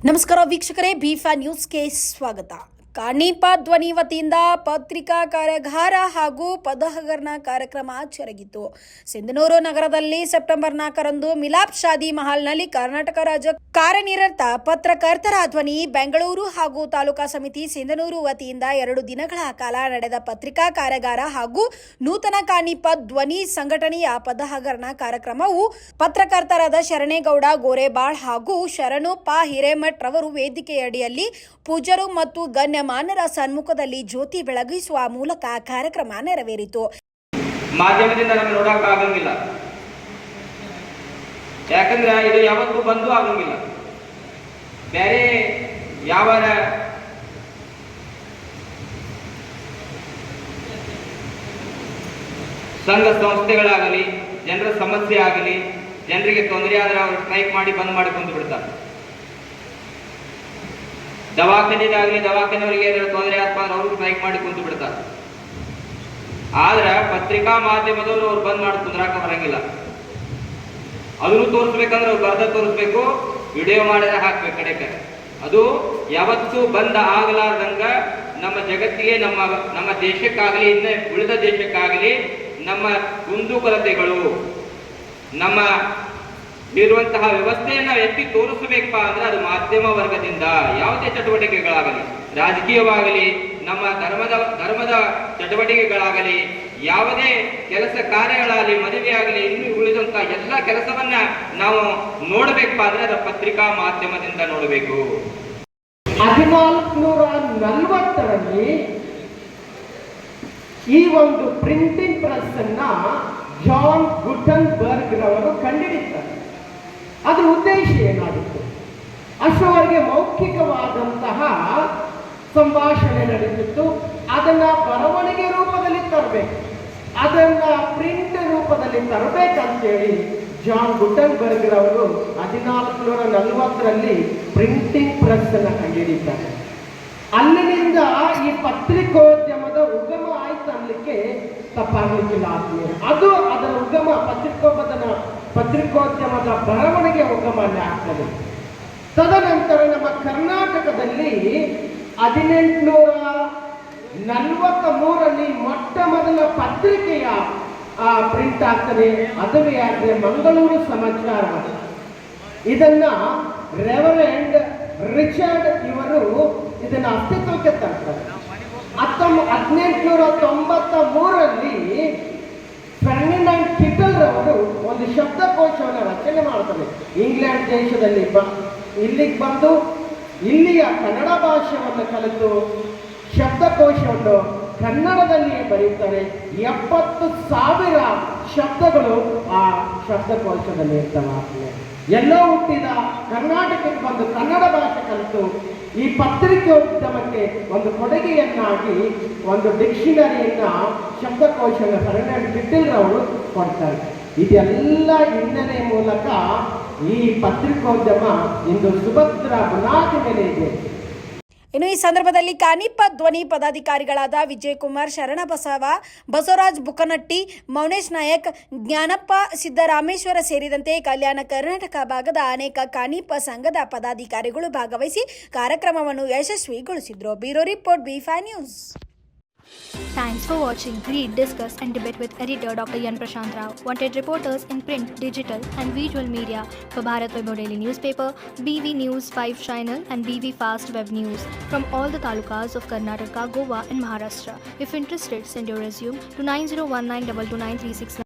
ನಮಸ್ಕಾರ ವೀಕ್ಷಕರೇ, ಬಿ5 ನ್ಯೂಸ್ಗೆ ಸ್ವಾಗತ. ಕಾಣಿಪ ಧ್ವನಿ ವತಿಯಿಂದ ಪತ್ರಿಕಾ ಕಾರ್ಯಾಗಾರ ಹಾಗೂ ಪದಹಗರಣ ಕಾರ್ಯಕ್ರಮ ಜರುಗಿತು. ಸಿಂಧನೂರು ನಗರದಲ್ಲಿ ಸೆಪ್ಟೆಂಬರ್ 4ರಂದು ಮಿಲಾಪ್ ಶಾದಿ ಮಹಲ್ನಲ್ಲಿ ಕರ್ನಾಟಕ ರಾಜ್ಯ ಕಾರ್ಯನಿರತ ಪತ್ರಕರ್ತರ ಧ್ವನಿ ಬೆಂಗಳೂರು ಹಾಗೂ ತಾಲೂಕಾ ಸಮಿತಿ ಸಿಂಧನೂರು ವತಿಯಿಂದ 2 ದಿನಗಳ ಕಾಲ ನಡೆದ ಪತ್ರಿಕಾ ಕಾರ್ಯಾಗಾರ ಹಾಗೂ ನೂತನ ಕಾಣಿಪ ಧ್ವನಿ ಸಂಘಟನೆಯ ಪದಹಗರಣ ಕಾರ್ಯಕ್ರಮವು ಪತ್ರಕರ್ತರಾದ ಶರಣೇಗೌಡ ಗೋರೆಬಾಳ್ ಹಾಗೂ ಶರಣು ಪ ಹಿರೇಮಠ್ ರವರು ವೇದಿಕೆಯಡಿಯಲ್ಲಿ ಪೂಜ್ಯರು ಮತ್ತು ಗಣ್ಯಮಾನ್ಯರ ಸನ್ಮುಖದಲ್ಲಿ ಜ್ಯೋತಿ ಬೆಳಗಿಸುವ ಮೂಲಕ ಕಾರ್ಯಕ್ರಮ ನೆರವೇರಿತು. ಮಾಧ್ಯಮದಿಂದ ನಮಗೆ ನೋಡಕ್ಕೆ ಆಗಂಗಿಲ್ಲ, ಯಾಕಂದ್ರೆ ಇದು ಯಾವತ್ತೂ ಬಂದು ಆಗಂಗಿಲ್ಲ. ಬೇರೆ ಯಾವ ಸಂಘ ಸಂಸ್ಥೆಗಳಾಗಲಿ, ಜನರ ಸಮಸ್ಯೆ ಆಗಲಿ, ಜನರಿಗೆ ತೊಂದರೆ ಆದ್ರೆ ಅವರು ಸ್ಟ್ರೈಕ್ ಮಾಡಿ ಬಂದ್ ಮಾಡಿ ಕುಂತು ಬಿಡ್ತಾರೆ. ದವಾಖಾನೆದಾಗಲಿ ದವಾಖಾನೆಯವರಿಗೆ ತೊಂದರೆ ಆತ್ಮ ಅವರು ಸ್ಟ್ರೈಕ್ ಮಾಡಿ ಕುಂತು ಬಿಡ್ತಾರೆ. ಆದ್ರೆ ಪತ್ರಿಕಾ ಮಾಧ್ಯಮದವರು ಅವ್ರು ಬಂದ್ ಮಾಡಿ ಕುಂದ್ರಾಕ ಬರಂಗಿಲ್ಲ. ಅದನ್ನು ತೋರಿಸ್ಬೇಕಂದ್ರೆ ಅವ್ರು ಬರ್ದ ತೋರಿಸ್ಬೇಕು, ವಿಡಿಯೋ ಮಾಡಿದ್ರೆ ಹಾಕ್ಬೇಕು ಕಡೆಗೆ. ಅದು ಯಾವತ್ತೂ ಬಂದ್ ಆಗಲಾರ್ದಂಗ ನಮ್ಮ ಜಗತ್ತಿಗೆ, ನಮ್ಮ ದೇಶಕ್ಕಾಗಲಿ, ಇನ್ನ ಉಳಿದ ದೇಶಕ್ಕಾಗಲಿ ನಮ್ಮ ಕುಂದುಕೊರತೆಗಳು, ನಮ್ಮ ಇರುವಂತಹ ವ್ಯವಸ್ಥೆಯನ್ನ ಎತ್ತಿ ತೋರಿಸಬೇಕಪ್ಪ ಅಂದ್ರೆ ಅದು ಮಾಧ್ಯಮ ವರ್ಗದಿಂದ. ಯಾವುದೇ ಚಟುವಟಿಕೆಗಳಾಗಲಿ, ರಾಜಕೀಯವಾಗಲಿ, ನಮ್ಮ ಧರ್ಮದ ಚಟುವಟಿಕೆಗಳಾಗಲಿ, ಯಾವುದೇ ಕೆಲಸ ಕಾರ್ಯಗಳಾಗಲಿ, ಮದುವೆ ಆಗಲಿ, ಇನ್ನು ಉಳಿದಂತಹ ಎಲ್ಲ ಕೆಲಸವನ್ನ ನಾವು ನೋಡಬೇಕಪ್ಪ ಅಂದ್ರೆ ಅದು ಪತ್ರಿಕಾ ಮಾಧ್ಯಮದಿಂದ ನೋಡಬೇಕು. 1440ರಲ್ಲಿ ಈ ಒಂದು ಪ್ರಿಂಟಿಂಗ್ ಪ್ರೆಸ್ ಅನ್ನ ಜಾನ್ ಗುಟನ್ಬರ್ಗ್ ರವರು ಕಂಡುಹಿಡಿತಾರೆ. ಅದರ ಉದ್ದೇಶ ಏನಾಗಿತ್ತು? ಅಷ್ಟರವರೆಗೆ ಮೌಖಿಕವಾದಂತಹ ಸಂಭಾಷಣೆ ನಡೆದಿತ್ತು. ಅದನ್ನ ಬರವಣಿಗೆ ರೂಪದಲ್ಲಿ ತರಬೇಕು, ಅದನ್ನ ಪ್ರಿಂಟ್ ರೂಪದಲ್ಲಿ ತರಬೇಕಂತೇಳಿ ಜಾನ್ ಗುಟನ್ಬರ್ಗ್ ರವರು 1440ರಲ್ಲಿ ಪ್ರಿಂಟಿಂಗ್ ಪ್ರೆಸ್ ಅನ್ನ ಕಂಡುಹಿಡಿತಾರೆ. ಅಲ್ಲಿನಿಂದ ಈ ಪತ್ರಿಕೋದ್ಯಮದ ಉಗಮ ಆಯ್ತು ಅನ್ನಲಿಕ್ಕೆ ತಪ್ಪಾಗಲಿಕ್ಕಿಲ್ಲ. ಅದು ಅದರ ಉಗಮ ಪತ್ರಿಕೋದ್ಯಮದ ಬರವಣಿಗೆ ಉಗಮ ಆಗ್ತದೆ. ತದನಂತರ ನಮ್ಮ ಕರ್ನಾಟಕದಲ್ಲಿ 1843ರಲ್ಲಿ ಮೊಟ್ಟ ಮೊದಲ ಪತ್ರಿಕೆಯ ಪ್ರಿಂಟ್ ಆಗ್ತದೆ. ಅದುವೇ ಆದ್ರೆ ಮಂಗಳೂರು ಸಮಾಚಾರ. ಇದನ್ನ ರೆವರೆಂಡ್ ರಿಚರ್ಡ್ ಇವರು ಇದನ್ನ ಅಸ್ತಿತ್ವಕ್ಕೆ ತರ್ತಾರೆ. 1893ರಲ್ಲಿ ಫರ್ಡಿನಾಂಡ್ ಕಿಟಲ್ ರವರು ಒಂದು ಶಬ್ದಕೋಶವನ್ನು ರಚನೆ ಮಾಡ್ತಾರೆ. ಇಂಗ್ಲೆಂಡ್ ದೇಶದಲ್ಲಿ ಇಲ್ಲಿಗೆ ಬಂದು ಇಲ್ಲಿಯ ಕನ್ನಡ ಭಾಷೆಯನ್ನು ಕಲಿತು ಶಬ್ದಕೋಶವನ್ನು ಕನ್ನಡದಲ್ಲಿಯೇ ಬರೀತಾರೆ. 70,000 ಶಬ್ದಗಳು ಆ ಶಬ್ದಕೋಶದಲ್ಲಿ ಇರ್ತವೆ. ಎಲ್ಲೋ ಹುಟ್ಟಿದ ಕರ್ನಾಟಕಕ್ಕೆ ಬಂದು ಕನ್ನಡ ಭಾಷೆ ಕಲಿತು ಈ ಪತ್ರಿಕೋದ್ಯಮಕ್ಕೆ ಒಂದು ಕೊಡುಗೆಯನ್ನಾಗಿ ಒಂದು ಡಿಕ್ಷನರಿಯನ್ನ, ಶಬ್ದಕೋಶನ ಫರ್ಡಿನಾಂಡ್ ಕಿಟಲ್ ರವರು ಕೊಡ್ತಾರೆ. ಇದೆಲ್ಲ ಹಿನ್ನೆಲೆ ಮೂಲಕ ಈ ಪತ್ರಿಕೋದ್ಯಮ ಇಂದು ಸುಭದ್ರ ಬುನಾದಿ ಮೇಲೆ ಇದೆ. ಇನ್ನು ಈ ಸಂದರ್ಭದಲ್ಲಿ ಕಾಣಿಪ ಧ್ವನಿ ಪದಾಧಿಕಾರಿಗಳಾದ ವಿಜಯಕುಮಾರ್, ಶರಣಬಸವ, ಬಸವರಾಜ್ ಬುಕನಟ್ಟಿ, ಮೌನೇಶ್ ನಾಯಕ್, ಜ್ಞಾನಪ್ಪ, ಸಿದ್ದರಾಮೇಶ್ವರ ಸೇರಿದಂತೆ ಕಲ್ಯಾಣ ಕರ್ನಾಟಕ ಭಾಗದ ಅನೇಕ ಕಾಣಿಪ ಸಂಘದ ಪದಾಧಿಕಾರಿಗಳು ಭಾಗವಹಿಸಿ ಕಾರ್ಯಕ್ರಮವನ್ನು ಯಶಸ್ವಿಗೊಳಿಸಿದರು. Bureau report, B five news. Thanks for watching. Read, discuss and debate with editor Dr. Yan Prashant Rao. Wanted reporters in print, digital and visual media for Bharat Vaibhav Daily Newspaper, BV News 5 Channel and BV Fast Web News from all the talukas of Karnataka, Goa and Maharashtra. If interested, send your resume to 9019229369.